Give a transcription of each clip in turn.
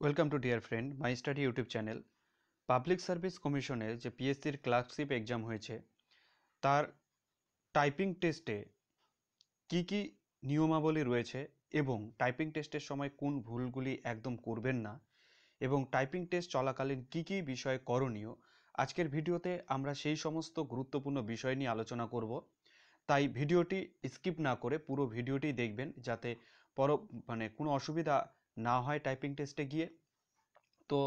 Welcome to dear friend my study YouTube channel. Public service কমিশনের যে পিএসসির clerkship exam হয়েছে তার টাইপিং টেস্টে কি কি নিয়মাবলী রয়েছে এবং টাইপিং টেস্টের সময় কোন ভুলগুলি একদম করবেন না এবং টাইপিং টেস্ট চলাকালীন কি কি বিষয় করণীয়, আজকের ভিডিওতে আমরা সেই সমস্ত গুরুত্বপূর্ণ বিষয় নিয়ে আলোচনা করব। তাই ভিডিওটি স্কিপ না করে পুরো ভিডিওটি দেখবেন যাতে কোনো অসুবিধা না হয় টাইপিং টেস্টে গিয়ে। তো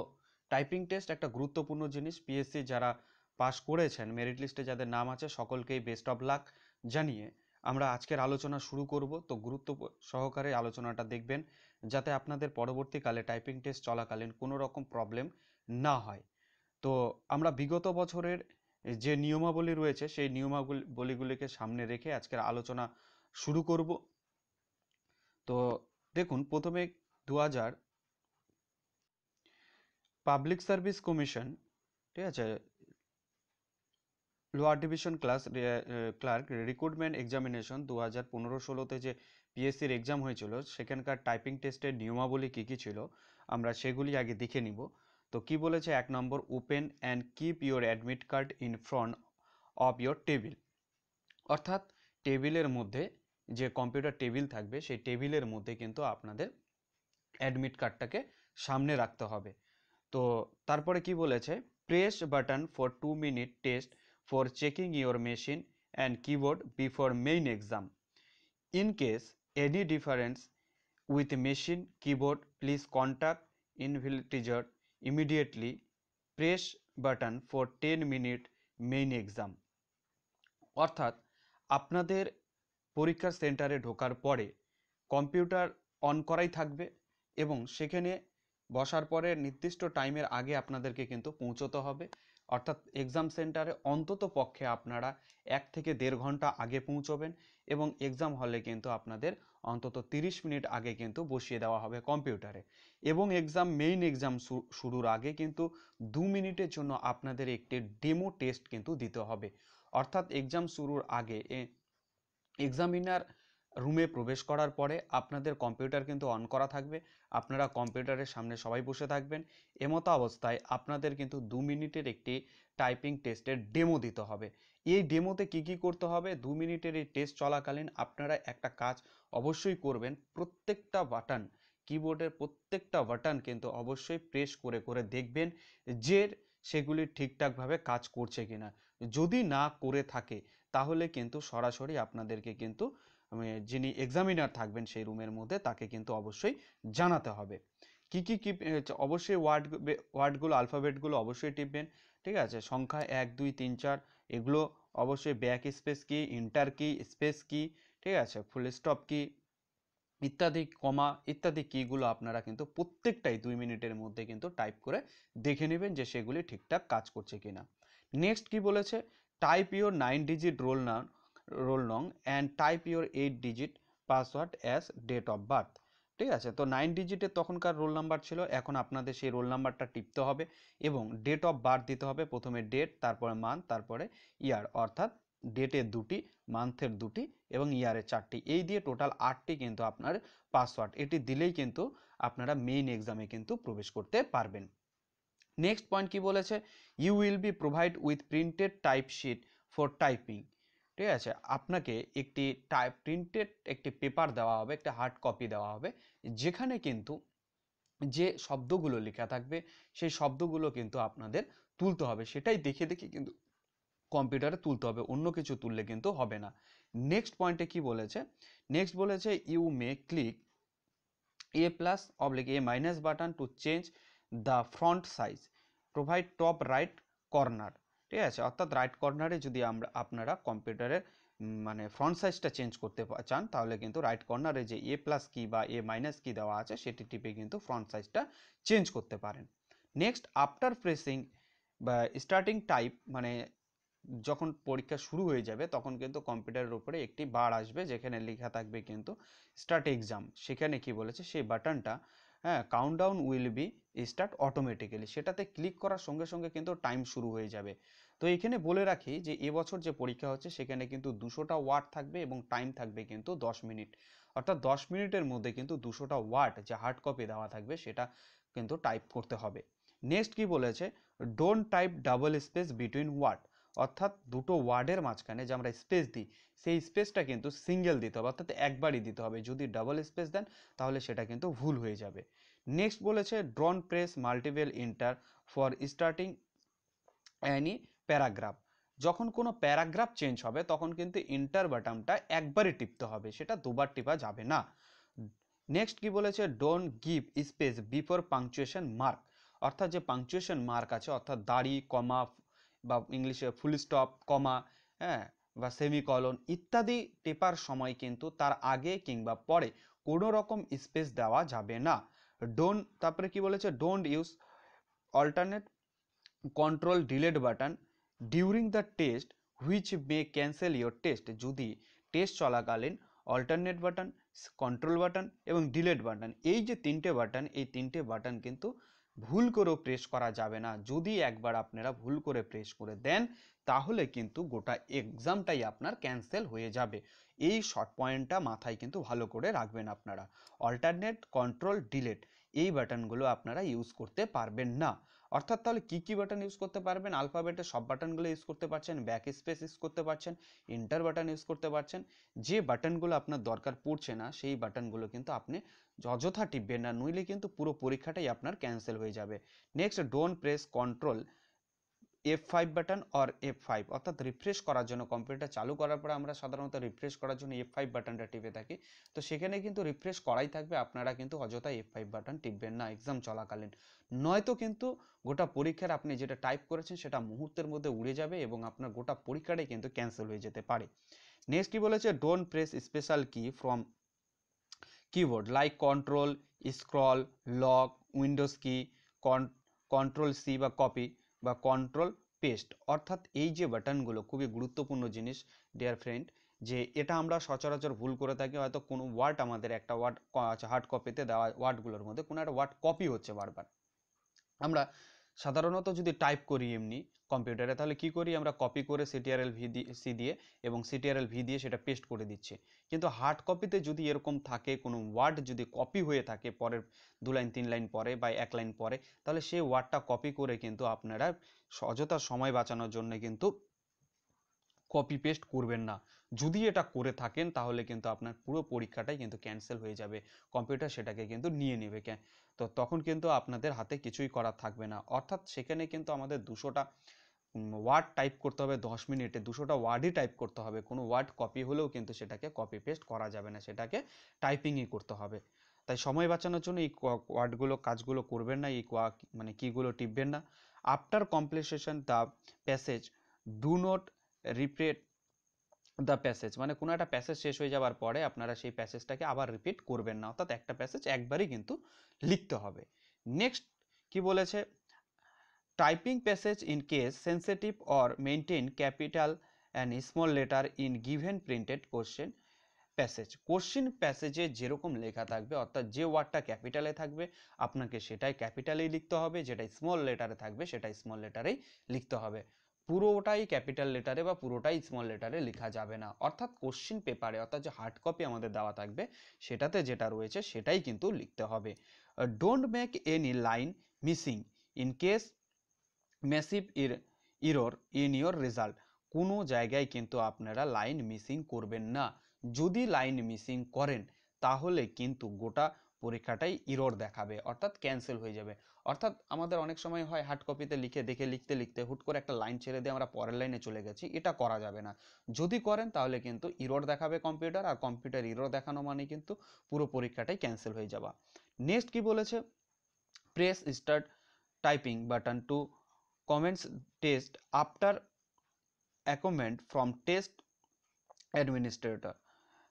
টাইপিং টেস্ট একটা গুরুত্বপূর্ণ জিনিস। পিএসসি যারা পাস করেছেন, মেরিট লিস্টে যাদের নাম আছে, সকলকেই বেস্ট অফ লাক জানিয়ে আমরা আজকের আলোচনা শুরু করব। তো গুরুত্ব সহকারে আলোচনাটা দেখবেন যাতে আপনাদের পরবর্তীকালে টাইপিং টেস্ট চলাকালীন কোনো রকম প্রবলেম না হয়। তো আমরা বিগত বছরের যে নিয়মাবলী রয়েছে সেই নিয়মাবলীগুলিকে সামনে রেখে আজকের আলোচনা শুরু করব। তো দেখুন, প্রথমে 2000 পাবলিক সার্ভিস কমিশন, ঠিক আছে, lower division clerk recruitment examination 2015-16তে যে পিএসসির এক্সাম হয়েছিল সেখানকার টাইপিং টেস্টের নিয়মাবলী কী কী ছিল আমরা সেগুলি আগে দেখে নিব। তো কি বলেছে, 1 number, open and keep your admit card in front of your table. অর্থাৎ টেবিলের মধ্যে যে কম্পিউটার টেবিল থাকবে সেই টেবিলের মধ্যে কিন্তু আপনাদের অ্যাডমিট কার্ডটাকে সামনে রাখতে হবে। তো তারপরে কি বলেছে, press button for 2 minute test for checking your machine and keyboard before main exam. In case any difference with machine keyboard please contact invigilator immediately. Press button for 10 minute main exam. অর্থাৎ আপনাদের পরীক্ষার সেন্টারে ঢোকার পরে computer on করাই থাকবে এবং সেখানে বসার পরে নির্দিষ্ট টাইমের আগে আপনাদেরকে কিন্তু পৌঁছতে হবে। অর্থাৎ এক্সাম সেন্টারে অন্তত পক্ষে আপনারা 1 থেকে 1.5 ঘন্টা আগে পৌঁছবেন এবং এক্সাম হলে কিন্তু আপনাদের অন্তত 30 মিনিট আগে কিন্তু বসিয়ে দেওয়া হবে কম্পিউটারে। এবং মেইন এক্সাম শুরুর আগে কিন্তু 2 মিনিটের জন্য আপনাদের একটি ডেমো টেস্ট কিন্তু দিতে হবে। অর্থাৎ এক্সাম শুরুর আগে এক্সামিনার রুমে প্রবেশ করার পরে আপনাদের কম্পিউটার কিন্তু অন করা থাকবে, আপনারা কম্পিউটারের সামনে সবাই বসে থাকবেন। এমতো অবস্থায় আপনাদের কিন্তু 2 মিনিটের একটি টাইপিং টেস্টের ডেমো দিতে হবে। এই ডেমোতে কি কি করতে হবে, 2 মিনিটের এই টেস্ট চলাকালীন আপনারা একটা কাজ অবশ্যই করবেন, প্রত্যেকটা বাটন, কিবোর্ডের প্রত্যেকটা বাটন কিন্তু অবশ্যই প্রেস করে করে দেখবেন যে সেগুলি ঠিকঠাকভাবে কাজ করছে কিনা। যদি না করে থাকে তাহলে কিন্তু সরাসরি আপনাদেরকে কিন্তু যিনি এক্সামিনার থাকবেন সেই রুমের মধ্যে তাকে কিন্তু অবশ্যই জানাতে হবে। কি কি কি অবশ্যই ওয়ার্ডগুলো, আলফাবেটগুলো অবশ্যই টিপবেন। ঠিক আছে, সংখ্যা 1 2 3 4 এগুলো অবশ্যই, ব্যাক স্পেস কি, ইন্টার কি, স্পেস কি, ঠিক আছে, ফুল স্টপ কি ইত্যাদি, কমা ইত্যাদি কিগুলো আপনারা কিন্তু প্রত্যেকটাই 2 মিনিটের মধ্যে কিন্তু টাইপ করে দেখে নেবেন যে সেগুলি ঠিকঠাক কাজ করছে কিনা। নেক্সট কি বলেছে, টাইপ ইউর 9 ডিজিট রোল নং and type your 8 digit password as date of birth. ঠিক আছে, তো 9 ডিজিটের তখনকার রোল নাম্বার ছিল, এখন আপনাদের সেই রোল নাম্বারটা টিপতে হবে এবং ডেট অফ বার্থ দিতে হবে। প্রথমে ডেট, তারপরে মান্থ, তারপরে ইয়ার, অর্থাৎ ডেটের 2টি, মান্থের 2টি এবং ইয়ারের 4টি, এই দিয়ে টোটাল 8টি কিন্তু আপনার পাসওয়ার্ড। এটি দিলেই কিন্তু আপনারা মেইন এক্সামে কিন্তু প্রবেশ করতে পারবেন। নেক্সট পয়েন্ট কি বলেছে, you will be provide with printed type sheet for typing. ঠিক আছে, আপনাকে একটি প্রিন্টেড একটি পেপার দেওয়া হবে, একটা হার্ড কপি দেওয়া হবে, যেখানে কিন্তু যে শব্দগুলো লেখা থাকবে সেই শব্দগুলো কিন্তু আপনাদের তুলতে হবে, সেটাই দেখে দেখে কিন্তু কম্পিউটারে তুলতে হবে, অন্য কিছু তুললে কিন্তু হবে না। নেক্সট পয়েন্টে কি বলেছে, নেক্সট বলেছে you may click a plus oblique a minus button to change the front size provide top right corner. ঠিক আছে, অর্থাৎ রাইট কর্নারে যদি আপনারা কম্পিউটারের ফ্রন্ট সাইজটা চেঞ্জ করতে চান তাহলে কিন্তু রাইট কর্নারে যে এ প্লাস কি বা এ মাইনাস কি দেওয়া আছে সেটি টিপে কিন্তু ফ্রন্ট সাইজটা চেঞ্জ করতে পারেন। নেক্সট, আফটার প্রেসিং বা স্টার্টিং টাইপ, যখন পরীক্ষা শুরু হয়ে যাবে তখন কিন্তু কম্পিউটারের উপরে একটি বার আসবে যেখানে লেখা থাকবে কিন্তু স্টার্ট এক্সাম। সেখানে কি বলেছে, সেই বাটনটা, হ্যাঁ, countdown will be start automatically, সেটাতে ক্লিক করার সঙ্গে সঙ্গে কিন্তু টাইম শুরু হয়ে যাবে। তো এখানে বলে রাখি যে এবছর যে পরীক্ষা হচ্ছে সেখানে কিন্তু 200টা ওয়ার্ড থাকবে এবং টাইম থাকবে কিন্তু 10 মিনিট। অর্থাৎ 10 মিনিটের মধ্যে কিন্তু 200টা ওয়ার্ড যে হার্ড কপি দেওয়া থাকবে সেটা কিন্তু টাইপ করতে হবে। নেক্সট কি বলেছে, don't type double space between word, অর্থাৎ দুটো ওয়ার্ডের মাঝখানে যে আমরা স্পেস দিই সেই স্পেসটা কিন্তু সিঙ্গেল দিতে হবে, অর্থাৎ একবারই দিতে হবে। যদি ডাবল স্পেস দেন তাহলে সেটা কিন্তু ভুল হয়ে যাবে। নেক্সট বলেছে don't press multiple enter for starting any paragraph, যখন কোনো প্যারাগ্রাফ চেঞ্জ হবে তখন কিন্তু ইন্টার বাটনটা একবারই টিপতে হবে, সেটা দুবার টিপা যাবে না। নেক্সট কি বলেছে, don't give space before punctuation mark, অর্থাৎ যে পাংচুয়েশন মার্ক আছে অর্থাৎ দাড়ি কমা বা ইংলিশে ফুল স্টপ কমা, হ্যাঁ, বা সেমিকলন ইত্যাদি টেপার সময় কিন্তু তার আগে কিংবা পরে কোনো রকম স্পেস দেওয়া যাবে না। তারপরে কি বলেছে, don't use alternate control delete button during the test which may cancel your test, যদি টেস্ট চলাকালীন অল্টারনেট বাটন, কন্ট্রোল বাটন এবং ডিলেট বাটন, এই যে তিনটে বাটন, এই তিনটে বাটন কিন্তু ভুল করেও প্রেস করা যাবে না। যদি একবার আপনারা ভুল করে প্রেস করে দেন তাহলে কিন্তু গোটা এক্সামটাই আপনার ক্যান্সেল হয়ে যাবে। এই শর্ট পয়েন্টটা মাথায় কিন্তু ভালো করে রাখবেন আপনারা। অল্টারনেট, কন্ট্রোল, ডিলেট এই বাটনগুলো আপনারা ইউজ করতে পারবেন না। অর্থাৎ তাহলে কি কি বাটন ইউজ করতে পারবেন, আলফাবেটের সব বাটনগুলো ইউজ করতে পারছেন, ব্যাক স্পেস ইউজ করতে পারছেন, ইন্টার বাটন ইউজ করতে পারছেন। যে বাটনগুলো আপনার দরকার পড়ছে না সেই বাটনগুলো কিন্তু আপনি অযথা টিপবেন না, নইলে কিন্তু পুরো পরীক্ষাটাই আপনার ক্যান্সেল হয়ে যাবে। Next, don't press control F5 button or F5, অর্থাৎ রিফ্রেশ করার জন্য, কম্পিউটার চালু করার পরে আমরা সাধারণত রিফ্রেশ করার জন্য F5 বাটনটা টিপে থাকি, তো সেখানে কিন্তু রিফ্রেশ করাই থাকবে, আপনারা কিন্তু অযথা F5 বাটন টিপবেন না এক্সাম চলাকালীন, নয়তো কিন্তু গোটা পরীক্ষার আপনি যেটা টাইপ করেছেন সেটা মুহূর্তের মধ্যে উড়ে যাবে এবং আপনার গোটা পরীক্ষাটাই কিন্তু ক্যান্সেল হয়ে যেতে পারে। নেক্সট কি বলেছে, don't press special key from keyboard like control, scroll, lock, windows key, control C বা কপি বা কন্ট্রোল পেস্ট, অর্থাৎ এই যে বাটনগুলো খুবই গুরুত্বপূর্ণ জিনিস ডিয়ার ফ্রেন্ড, যে এটা আমরা সচরাচর ভুল করে থাকি, হয়তো কোনো ওয়ার্ড আমাদের একটা ওয়ার্ড হার্ড কপিতে দেওয়া ওয়ার্ডগুলোর মধ্যে কোনো একটা ওয়ার্ড কপি হচ্ছে বারবার। আমরা সাধারণত যদি টাইপ করি এমনি কম্পিউটারে তাহলে কি করি, আমরা কপি করে CTRL-C দিয়ে এবং CTRL-V দিয়ে সেটা পেস্ট করে দিচ্ছি। কিন্তু হার্ড কপিতে যদি এরকম থাকে, কোনো ওয়ার্ড যদি কপি হয়ে থাকে পরের 2 লাইন 3 লাইন পরে বা 1 লাইন পরে, তাহলে সেই ওয়ার্ডটা কপি করে কিন্তু আপনারা অযথা সময় বাঁচানোর জন্য কিন্তু কপি পেস্ট করবেন না। যদি এটা করে থাকেন তাহলে কিন্তু আপনার পুরো পরীক্ষাটাই কিন্তু ক্যান্সেল হয়ে যাবে, কম্পিউটার সেটাকে কিন্তু নিয়ে নেবে। তো তখন কিন্তু আপনাদের হাতে কিছুই করার থাকবে না। অর্থাৎ সেখানে কিন্তু আমাদের 200টা ওয়ার্ড টাইপ করতে হবে 10 মিনিটে, 200টা ওয়ার্ডই টাইপ করতে হবে, কোনো ওয়ার্ড কপি হলেও কিন্তু সেটাকে কপি পেস্ট করা যাবে না, সেটাকে টাইপিংই করতে হবে। তাই সময় বাঁচানোর জন্য এই ওয়ার্ডগুলো কাজগুলো করবেন না, এই মানে কিগুলো টিপবেন না। After completion the passage do not repeat the passage, মানে কোনো একটা প্যাসেজ শেষ হয়ে যাওয়ার পরে আপনারা সেই প্যাসেজটাকে আবার রিপিট করবেন না, অর্থাৎ একটা প্যাসেজ একবারই কিন্তু লিখতে হবে। নেক্সট কি বলেছে, typing passage in case sensitive or maintain capital and small letter in given printed question passage, question প্যাসেজে যেরকম লেখা থাকবে অর্থাৎ যে ওয়ার্ডটা ক্যাপিটালে থাকবে আপনাকে সেটাই ক্যাপিটালেই লিখতে হবে, যেটা স্মল লেটারে থাকবে সেটাই স্মল লেটারেই লিখতে হবে, পুরোটাই ক্যাপিটাল লেটারে বা পুরোটাই স্মল লেটারে লেখা যাবে না। অর্থাৎ কোশ্চেন পেপারে অর্থাৎ যে হার্ড কপি আমাদের দেওয়া থাকবে সেটাতে যেটা রয়েছে সেটাই কিন্তু লিখতে হবে। Don't make any line missing in case massive error in your result, কোনো জায়গায় কিন্তু আপনারা লাইন মিসিং করবেন না, যদি লাইন মিসিং করেন তাহলে কিন্তু গোটা পরীক্ষাটাই ইরর দেখাবে, অর্থাৎ ক্যান্সেল হয়ে যাবে। অর্থাৎ আমাদের অনেক সময় হয় হার্ড কপিতে লিখে দেখে লিখতে লিখতে হুট করে একটা লাইন ছেড়ে দিয়ে আমরা পরের লাইনে চলে গেছি, এটা করা যাবে না। যদি করেন তাহলে কিন্তু ইরর দেখাবে কম্পিউটার, আর কম্পিউটার ইরর দেখানো মানে কিন্তু পুরো পরীক্ষাটাই ক্যান্সেল হয়ে যাবে। নেক্সট কি বলেছে, press start typing button to commence test after a comment from test administrator,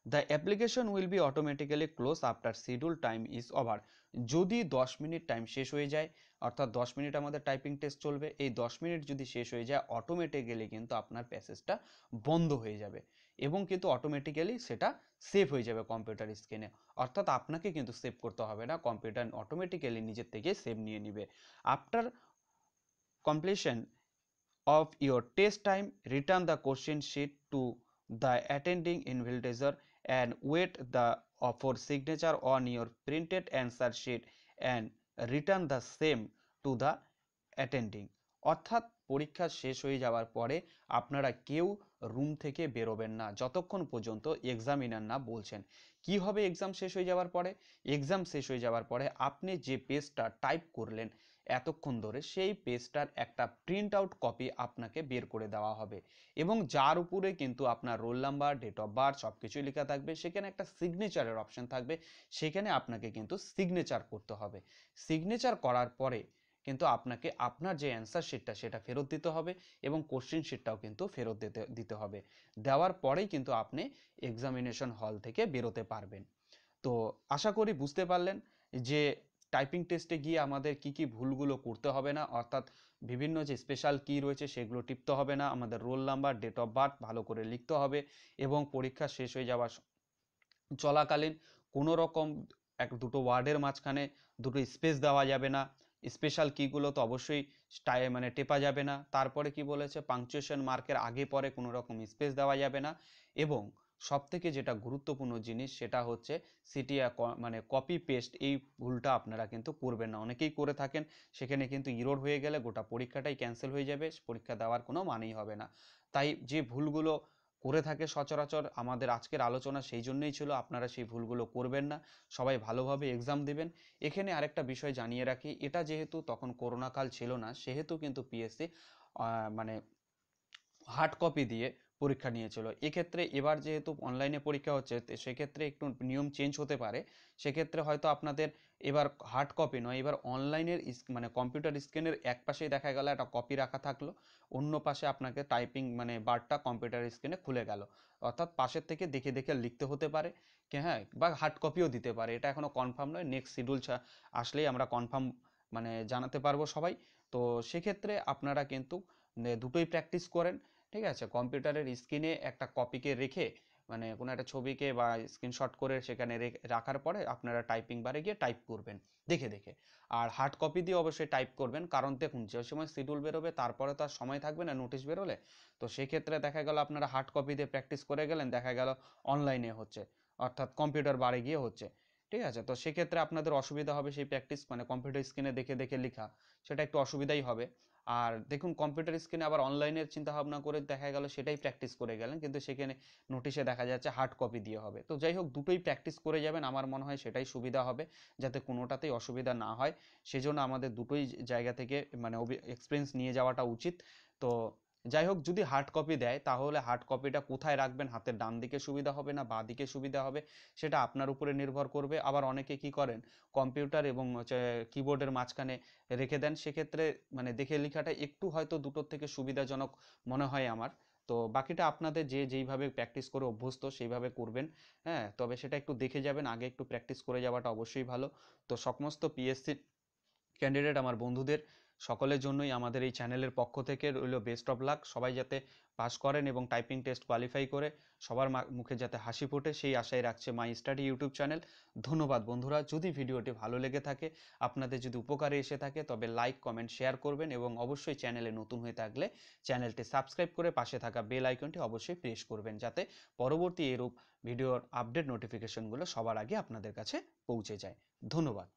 the application will be automatically closed after schedule time is over, যদি 10 মিনিট টাইম শেষ হয়ে যায় অর্থাৎ 10 মিনিট আমাদের টাইপিং টেস্ট চলবে, এই 10 মিনিট যদি শেষ হয়ে যায় অটোমেটিক্যালি কিন্তু আপনার প্যাসেজটা বন্ধ হয়ে যাবে এবং কিন্তু অটোমেটিক্যালি সেটা সেভ হয়ে যাবে কম্পিউটার স্ক্রিনে, অর্থাৎ আপনাকে কিন্তু সেভ করতে হবে না, কম্পিউটার অটোমেটিক্যালি নিজের থেকে সেভ নিয়ে নিবে। After completion of your test time, return the question sheet to the attending invigilator and wait for signature on your printed answer sheet and return the same to the attending. অর্থাৎ পরীক্ষা শেষ হয়ে যাওয়ার পরে আপনারা কেউ রুম থেকে বেরোবেন না যতক্ষণ পর্যন্ত এক্সামিনার না বলছেন। কি হবে এক্সাম শেষ হয়ে যাওয়ার পরে? এক্সাম শেষ হয়ে যাওয়ার পরে আপনি যে পেজটা টাইপ করলেন এতক্ষণ ধরে, সেই পেজটার একটা প্রিন্ট আউট কপি আপনাকে বের করে দেওয়া হবে এবং যার উপরে কিন্তু আপনার roll number, date of birth সব কিছুই লেখা থাকবে। সেখানে একটা সিগনেচারের অপশন থাকবে, সেখানে আপনাকে কিন্তু সিগনেচার করতে হবে। সিগনেচার করার পরে কিন্তু আপনাকে আপনার যে অ্যান্সার শিটটা সেটা ফেরত দিতে হবে এবং কোশ্চেন শিটটাও কিন্তু ফেরত দিতে হবে। দেওয়ার পরেই কিন্তু আপনি এক্সামিনেশন হল থেকে বেরোতে পারবেন। তো আশা করি বুঝতে পারলেন যে টাইপিং টেস্টে গিয়ে আমাদের কি কি ভুলগুলো করতে হবে না, অর্থাৎ বিভিন্ন যে স্পেশাল কি রয়েছে সেগুলো টিপতে হবে না, আমাদের roll number, date of birth ভালো করে লিখতে হবে এবং পরীক্ষা শেষ হয়ে যাওয়া চলাকালীন কোনো রকম এক দুটো ওয়ার্ডের মাঝখানে দুটো স্পেস দেওয়া যাবে না। স্পেশাল কিগুলো তো অবশ্যই মানে টেপা যাবে না। তারপরে কি বলেছে, পাংচুয়েশন মার্কের আগে পরে কোনো রকম স্পেস দেওয়া যাবে না। এবং সব থেকে যেটা গুরুত্বপূর্ণ জিনিস সেটা হচ্ছে মানে কপি পেস্ট, এই ভুলটা আপনারা কিন্তু করবেন না। অনেকেই করে থাকেন, সেখানে কিন্তু ইরর হয়ে গেলে গোটা পরীক্ষাটাই ক্যান্সেল হয়ে যাবে, পরীক্ষা দেওয়ার কোনো মানেই হবে না। তাই যে ভুলগুলো করে থাকে সচরাচর আমাদের আজকের আলোচনা সেই জন্যই ছিল, আপনারা সেই ভুলগুলো করবেন না, সবাই ভালোভাবে এক্সাম দেবেন। এখানে আরেকটা বিষয় জানিয়ে রাখি, এটা যেহেতু তখন করোনা কাল ছিল না, সেহেতু কিন্তু পিএসসি মানে হার্ড কপি দিয়ে পরীক্ষা নিয়েছিল। এক্ষেত্রে এবার যেহেতু অনলাইনে পরীক্ষা হচ্ছে, সেক্ষেত্রে একটু নিয়ম চেঞ্জ হতে পারে। সেক্ষেত্রে হয়তো আপনাদের এবার হার্ড কপি নয়, এবার অনলাইনের মানে কম্পিউটার স্ক্রিনের এক পাশেই দেখা গেল একটা কপি রাখা থাকলো, অন্য পাশে আপনাকে টাইপিং মানে বারটা কম্পিউটার স্ক্রিনে খুলে গেল। অর্থাৎ পাশের থেকে দেখে দেখে লিখতে হতে পারে, হ্যাঁ, বা হার্ড কপিও দিতে পারে, এটা এখনো কনফার্ম নয়। নেক্সট শিডিউল আসলেই আমরা কনফার্ম মানে জানাতে পারবো সবাই। তো সেক্ষেত্রে আপনারা কিন্তু দুটোই প্র্যাকটিস করেন। ঠিক আছে, কম্পিউটারের স্ক্রিনে একটা কপিকে রেখে মানে কোনো একটা ছবিকে বা স্ক্রিনশট করে সেখানে রাখার পরে আপনারা টাইপিং বারে গিয়ে টাইপ করবেন দেখে দেখে। আর হার্ড কপি দিয়ে অবশ্যই টাইপ করবেন, কারণ দেখুন যে সময় শিডিউল বেরোবে তারপরে তো আর সময় থাকবে না নোটিশ বেরোলে। তো সেক্ষেত্রে দেখা গেল আপনারা হার্ড কপি দিয়ে প্র্যাকটিস করে গেলেন, দেখা গেল অনলাইনে হচ্ছে, অর্থাৎ কম্পিউটার বারে গিয়ে হচ্ছে। ঠিক আছে, তো সেক্ষেত্রে আপনাদের অসুবিধা হবে সেই প্র্যাকটিস মানে কম্পিউটার স্ক্রিনে দেখে দেখে লেখা, সেটা একটু অসুবিধাই হবে। আর দেখুন কম্পিউটার স্ক্রিনে আবার অনলাইনের চিন্তা ভাবনা করে দেখা গেল সেটাই প্র্যাকটিস করে গেলেন, কিন্তু সেখানে নোটিশে দেখা যাচ্ছে হার্ড কপি দিয়ে হবে। তো যাই হোক, দুটোই প্র্যাকটিস করে যাবেন, আমার মনে হয় সেটাই সুবিধা হবে, যাতে কোনোটাতেই অসুবিধা না হয়। সেজন্য আমাদের দুটোই জায়গা থেকে মানে এক্সপিরিয়েন্স নিয়ে যাওয়াটা উচিত। তো যাই হোক, যদি হার্ড কপি দেয় তাহলে হার্ড কপিটা কোথায় রাখবেন, হাতের ডান দিকে সুবিধা হবে না বাঁ দিকে সুবিধা হবে, সেটা আপনার উপরে নির্ভর করবে। আবার অনেকে কি করেন, কম্পিউটার এবং কিবোর্ডের মাঝখানে রেখে দেন, সেক্ষেত্রে মানে দেখে লেখাটা একটু হয়তো দুটোর থেকে সুবিধাজনক মনে হয় আমার। তো বাকিটা আপনাদের যে যেইভাবে প্র্যাকটিস করে অভ্যস্ত সেইভাবে করবেন। হ্যাঁ, তবে সেটা একটু দেখে যাবেন, আগে একটু প্র্যাকটিস করে যাওয়াটা অবশ্যই ভালো। তো সমস্ত পিএসসি ক্যান্ডিডেট আমার বন্ধুদের সকলের জন্যই আমাদের এই চ্যানেলের পক্ষ থেকে রইল বেস্ট অফ লাক। সবাই যাতে পাস করেন এবং টাইপিং টেস্ট কোয়ালিফাই করে সবার মুখে যাতে হাসি ফোটে সেই আশাই রাখছে মাই স্টাডি ইউটিউব চ্যানেল। ধন্যবাদ বন্ধুরা। যদি ভিডিওটি ভালো লেগে থাকে, আপনাদের যদি উপকারে এসে থাকে, তবে লাইক কমেন্ট শেয়ার করবেন এবং অবশ্যই চ্যানেলে নতুন হয়ে থাকলে চ্যানেলটি সাবস্ক্রাইব করে পাশে থাকা বেল আইকনটি অবশ্যই প্রেস করবেন, যাতে পরবর্তী এরূপ ভিডিওর আপডেট নোটিফিকেশনগুলো সবার আগে আপনাদের কাছে পৌঁছে যায়। ধন্যবাদ।